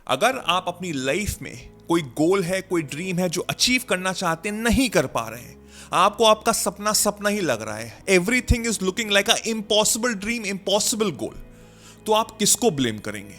अगर आप अपनी लाइफ में कोई गोल है, कोई ड्रीम है जो अचीव करना चाहते हैं, नहीं कर पा रहे हैं, आपको आपका सपना सपना ही लग रहा है, everything is looking like a impossible dream, impossible goal, तो आप किसको ब्लेम करेंगे?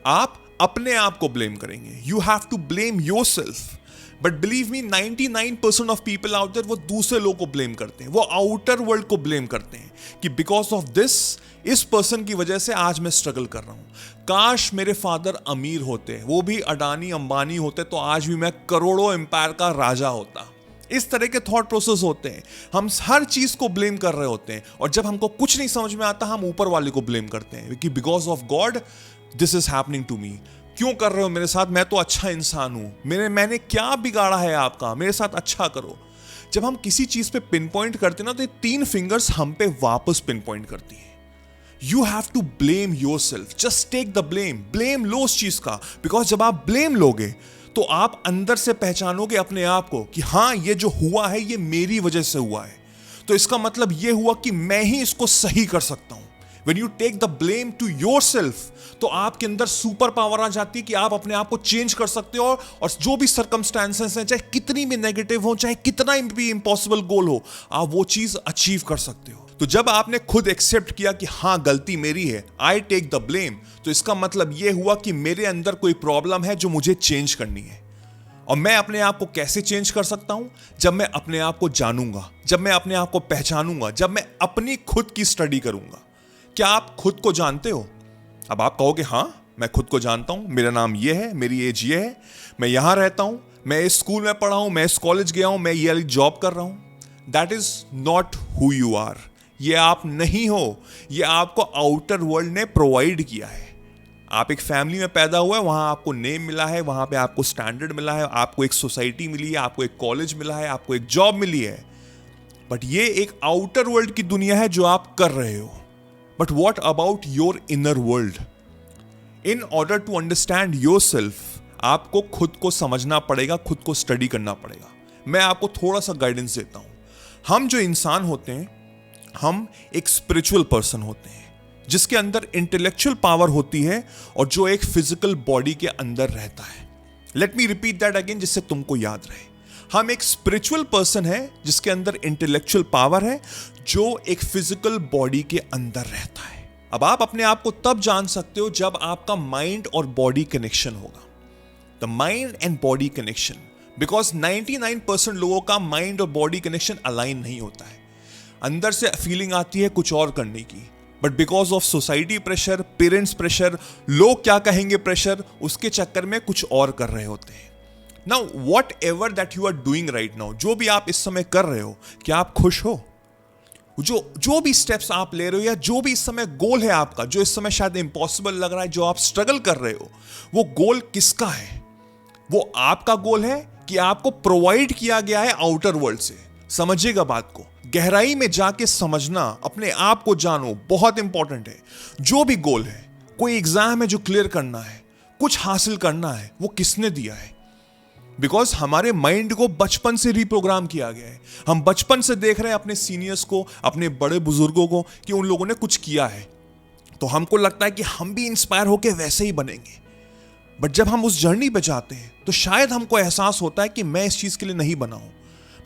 आप अपने आप को ब्लेम करेंगे. You have to blame yourself. But believe me, 99% of people out there वो दूसरे लोगों को ब्लेम करते हैं, वो आउटर वर्ल्ड को ब्लेम करते हैं कि बिकॉज ऑफ दिस, इस पर्सन की वजह से आज मैं स्ट्रगल कर रहा हूं. काश मेरे फादर अमीर होते, वो भी अडानी अंबानी होते, तो आज भी मैं करोड़ों एम्पायर का राजा होता. इस तरह के थॉट प्रोसेस होते हैं. हम हर चीज को ब्लेम कर रहे होते हैं, और जब हमको कुछ नहीं समझ में आता, हम ऊपर वाले को ब्लेम करते हैं कि because of God this is happening to me. क्यों कर रहे हो मेरे साथ? मैं तो अच्छा इंसान हूं, मैंने क्या बिगाड़ा है आपका? मेरे साथ अच्छा करो. जब हम किसी चीज पे पिन पॉइंट करते हैं ना, तो ये 3 फिंगर्स हम पे वापस पिन पॉइंट करती हैं. You have to blame yourself. Just take the blame लो उस चीज का. बिकॉज जब आप ब्लेम लोगे तो आप अंदर से पहचानोगे अपने आप को कि हाँ, ये जो हुआ है ये मेरी वजह से हुआ है. तो इसका मतलब ये हुआ कि मैं ही इसको सही कर सकता हूं. When you take the blame to yourself, तो आपके अंदर सुपर पावर आ जाती है कि आप अपने आप को चेंज कर सकते हो, और जो भी सर्कमस्टेंसेस हैं, चाहे कितनी भी नेगेटिव हो, चाहे कितना भी इम्पॉसिबल गोल हो, आप वो चीज अचीव कर सकते हो. तो जब आपने खुद एक्सेप्ट किया कि हाँ, गलती मेरी है, आई टेक द ब्लेम, तो इसका मतलब ये हुआ कि मेरे अंदर कोई प्रॉब्लम है जो मुझे चेंज करनी है. और मैं अपने आप को कैसे चेंज कर सकता हूं? जब मैं अपने आप को जानूंगा, जब मैं अपने आप को पहचानूंगा, जब मैं अपनी खुद की स्टडी करूंगा. क्या आप खुद को जानते हो? अब आप कहोगे हाँ, मैं खुद को जानता हूं, मेरा नाम ये है, मेरी एज ये है, मैं यहां रहता हूं, मैं इस स्कूल में पढ़ा हूं, मैं इस कॉलेज गया हूं, मैं ये वाली जॉब कर रहा हूं. That is not who you are. ये आप नहीं हो, ये आपको आउटर वर्ल्ड ने प्रोवाइड किया है. आप एक फैमिली में पैदा हुए, वहां आपको नेम मिला है, वहां पे आपको स्टैंडर्ड मिला है, आपको एक सोसाइटी मिली है, आपको एक कॉलेज मिला है, आपको एक जॉब मिली है. बट ये एक आउटर वर्ल्ड की दुनिया है जो आप कर रहे हो. But what about your inner world? In order to understand yourself, आपको खुद को समझना पड़ेगा, खुद को स्टडी करना पड़ेगा. मैं आपको थोड़ा सा गाइडेंस देता हूं. हम जो इंसान होते हैं, हम एक स्पिरिचुअल पर्सन होते हैं जिसके अंदर इंटेलेक्चुअल पावर होती है और जो एक फिजिकल बॉडी के अंदर रहता है. Let me repeat that again, जिससे तुमको याद रहे. हम एक स्पिरिचुअल पर्सन है जिसके अंदर इंटेलेक्चुअल पावर है, जो एक फिजिकल बॉडी के अंदर रहता है. अब आप अपने आप को तब जान सकते हो जब आपका माइंड और बॉडी कनेक्शन होगा. The mind and body connection. Because 99% लोगों का माइंड और बॉडी कनेक्शन अलाइन नहीं होता है. अंदर से फीलिंग आती है कुछ और करने की, but because of society pressure, parents pressure, लोग क्या कहेंगे प्रेशर, उसके चक्कर में कुछ और कर रहे होते हैं. Now whatever that you are doing right now, जो भी आप इस समय कर रहे हो, क्या आप खुश हो? जो भी स्टेप्स आप ले रहे हो, या जो भी इस समय गोल है आपका, जो इस समय शायद इम्पॉसिबल लग रहा है, जो आप स्ट्रगल कर रहे हो, वो गोल किसका है? वो आपका गोल है कि आपको प्रोवाइड किया गया है आउटर वर्ल्ड से. समझिएगा बात को, गहराई में जाके समझना, अपने आप को जानो, बहुत इंपॉर्टेंट है. जो भी गोल है, कोई एग्जाम है जो क्लियर करना है, कुछ हासिल करना है, वो किसने दिया है? बिकॉज हमारे माइंड को बचपन से रिप्रोग्राम किया गया है. हम बचपन से देख रहे हैं अपने सीनियर्स को, अपने बड़े बुजुर्गों को, कि उन लोगों ने कुछ किया है, तो हमको लगता है कि हम भी इंस्पायर होकर वैसे ही बनेंगे. बट जब हम उस जर्नी पे जाते हैं तो शायद हमको एहसास होता है कि मैं इस चीज के लिए नहीं बना हूं.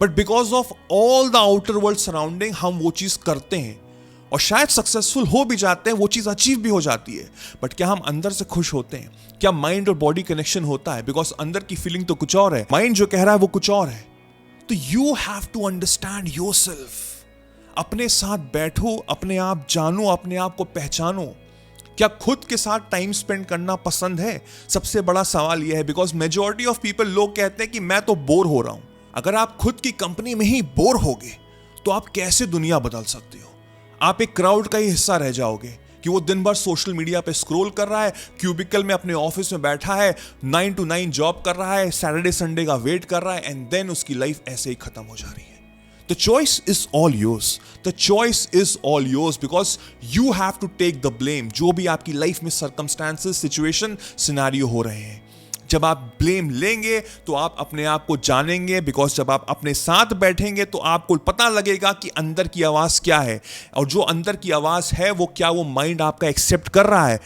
But because of all the outer world surrounding, हम वो चीज करते हैं और शायद सक्सेसफुल हो भी जाते हैं, वो चीज अचीव भी हो जाती है. बट क्या हम अंदर से खुश होते हैं? क्या माइंड और बॉडी कनेक्शन होता है? बिकॉज अंदर की फीलिंग तो कुछ और है, माइंड जो कह रहा है वो कुछ और है. तो you have to understand yourself. अपने साथ बैठो, अपने आप जानो, अपने आप को पहचानो. क्या खुद के साथ टाइम स्पेंड करना पसंद है? सबसे बड़ा सवाल यह है. बिकॉज मेजॉरिटी ऑफ पीपल, लोग कहते हैं कि मैं तो बोर हो रहा हूं. अगर आप खुद की कंपनी में ही बोर होगे तो आप कैसे दुनिया बदल सकते हो? आप एक क्राउड का ही हिस्सा रह जाओगे कि वो दिन भर सोशल मीडिया पे स्क्रॉल कर रहा है, क्यूबिकल में अपने ऑफिस में बैठा है, 9 to 9 जॉब कर रहा है, सैटरडे संडे का वेट कर रहा है, एंड देन उसकी लाइफ ऐसे ही खत्म हो जा रही है. The choice is all yours. The choice is all yours because you have to take the blame. जो भी आपकी लाइफ में circumstances, situation, scenario हो रहे हैं, जब आप ब्लेम लेंगे तो आप अपने आप को जानेंगे. बिकॉज जब आप अपने साथ बैठेंगे तो आपको पता लगेगा कि अंदर की आवाज क्या है, और जो अंदर की आवाज है वो क्या वो माइंड आपका एक्सेप्ट कर रहा है,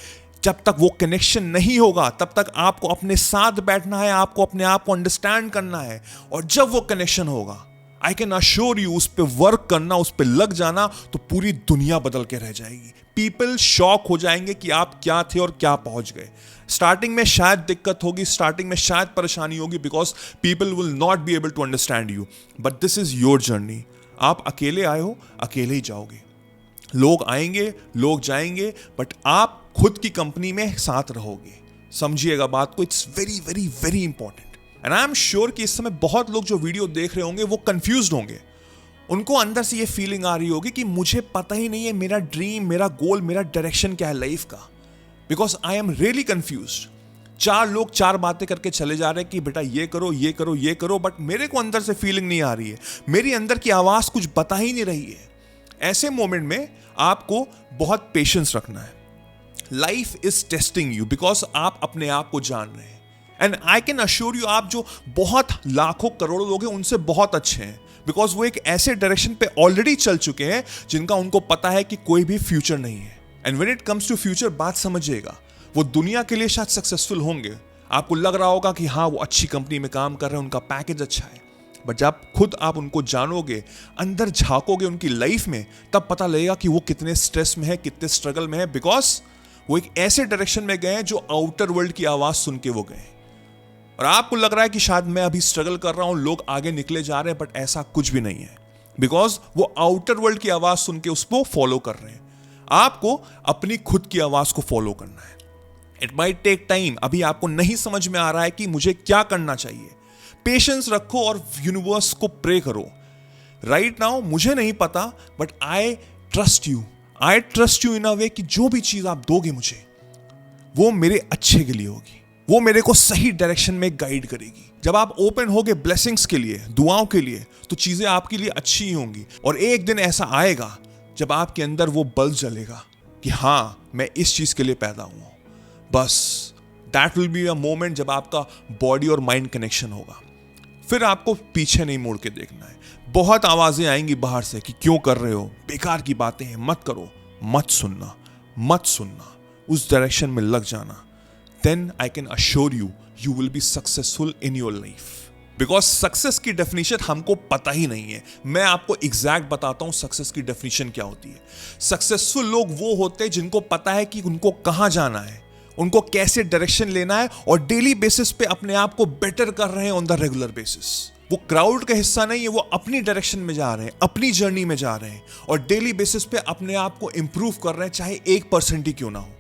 जब तक वो कनेक्शन नहीं होगा तब तक आपको अपने साथ बैठना है, आपको अपने आप को अंडरस्टैंड करना है। और जब वो कनेक्शन होगा, आई कैन अश्योर यू, उस पर वर्क करना, उस पर लग जाना, तो पूरी दुनिया बदल के रह जाएगी। पीपल शॉक हो जाएंगे कि आप क्या थे और क्या पहुंच गए। स्टार्टिंग में शायद दिक्कत होगी, स्टार्टिंग में शायद परेशानी होगी, because people will not be able to understand you, but this is your journey. आप अकेले आए हो, अकेले ही जाओगे। लोग आएंगे, लोग जाएंगे, बट आप खुद की कंपनी में साथ रहोगे। समझिएगा बात को, it's very very very important. And I am sure कि इस समय बहुत लोग जो वीडियो देख रहे होंगे वो कंफ्यूज्ड होंगे। उनको अंदर से ये फीलिंग आ रही होगी कि मुझे पता ही नहीं है मेरा ड्रीम, मेरा गोल, मेरा डायरेक्शन क्या है लाइफ का, because I am really confused. 4 लोग 4 बातें करके चले जा रहे हैं कि बेटा ये करो, ये करो, ये करो, बट मेरे को अंदर से फीलिंग नहीं आ रही है, मेरी अंदर की आवाज कुछ बता ही नहीं रही है। ऐसे मोमेंट में आपको बहुत पेशेंस रखना है। Life is testing you because आप अपने आप को जान रहे हैं। And I can assure you, आप जो बहुत लाखों करोड़ों लोग हैं उनसे बहुत अच्छे हैं, बिकॉज वो एक ऐसे डायरेक्शन पे ऑलरेडी चल चुके हैं जिनका उनको पता है कि कोई भी फ्यूचर नहीं है। And when it comes to future, बात समझिएगा, वो दुनिया के लिए शायद सक्सेसफुल होंगे, आपको लग रहा होगा कि हाँ वो अच्छी कंपनी में काम कर रहे हैं, उनका पैकेज अच्छा है, बट जब खुद आप उनको जानोगे, अंदर झांकोगे उनकी लाइफ में, तब पता लगेगा कि वो कितने स्ट्रेस में है, कितने स्ट्रगल में है, बिकॉज वो एक ऐसे डायरेक्शन में गए हैं जो आउटर वर्ल्ड की आवाज सुन के वो गए। और आपको लग रहा है कि शायद मैं अभी स्ट्रगल कर रहा हूं, लोग आगे निकले जा रहे हैं, बट ऐसा कुछ भी नहीं है, बिकॉज वो आउटर वर्ल्ड की आवाज सुन के उसको फॉलो कर रहे हैं। आपको अपनी खुद की आवाज को फॉलो करना है। इट माइट टेक टाइम, अभी आपको नहीं समझ में आ रहा है कि मुझे क्या करना चाहिए। पेशेंस रखो और यूनिवर्स को प्रे करो। राइट नाउ मुझे नहीं पता, but I trust you, I trust you in a way कि जो भी चीज आप दोगे मुझे, वो मेरे अच्छे के लिए होगी, वो मेरे को सही डायरेक्शन में गाइड करेगी। जब आप ओपन होगे ब्लेसिंग्स के लिए, दुआओं के लिए, तो चीजें आपके लिए अच्छी ही होंगी। और एक दिन ऐसा आएगा जब आपके अंदर वो बल्ब जलेगा कि हाँ मैं इस चीज के लिए पैदा हुआ हूं। बस that will be a moment जब आपका बॉडी और माइंड कनेक्शन होगा। फिर आपको पीछे नहीं मोड़ के देखना है। बहुत आवाजें आएंगी बाहर से कि क्यों कर रहे हो, बेकार की बातें हैं, मत करो, मत सुनना, मत सुनना, उस डायरेक्शन में लग जाना। then I can assure you, you will be successful in your life. Because success की डेफिनेशन हमको पता ही नहीं है। मैं आपको एग्जैक्ट बताता हूं सक्सेस की डेफिनेशन क्या होती है। सक्सेसफुल लोग वो होते हैं जिनको पता है कि उनको कहां जाना है, उनको कैसे डायरेक्शन लेना है, और डेली बेसिस पे अपने आप को बेटर कर रहे हैं ऑन द रेगुलर बेसिस। वो क्राउड का हिस्सा नहीं है, वो अपनी डायरेक्शन में जा रहे हैं, अपनी जर्नी में जा रहे हैं, और डेली बेसिस पे अपने आप को इंप्रूव कर रहे हैं, चाहे 1% ही क्यों ना हो।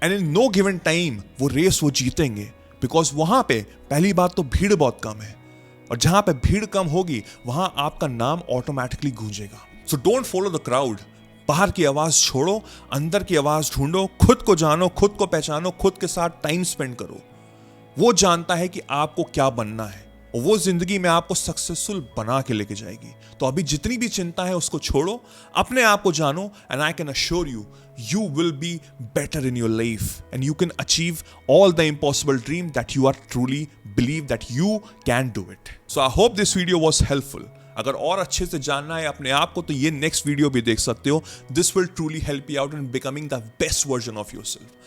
And in no given time वो रेस वो जीतेंगे, बिकॉज वहां पे पहली बात तो भीड़ बहुत कम है, और जहां पे भीड़ कम होगी वहां आपका नाम ऑटोमेटिकली गूंजेगा। So don't follow the crowd. बाहर की आवाज छोड़ो, अंदर की आवाज ढूंढो, खुद को जानो, खुद को पहचानो, खुद के साथ टाइम स्पेंड करो। वो जानता है कि आपको क्या बनना है, और वो जिंदगी में आपको सक्सेसफुल बना के लेके जाएगी। तो अभी जितनी भी चिंता है उसको छोड़ो, अपने आप को जानो, and I can assure you, you will be better in your life and you can achieve all the impossible dream that you are truly believe that you can do it. So I hope this video was helpful. अगर और अच्छे से जानना है अपने आप को तो ये नेक्स्ट वीडियो भी देख सकते हो. This will truly help you out in becoming the best version of yourself.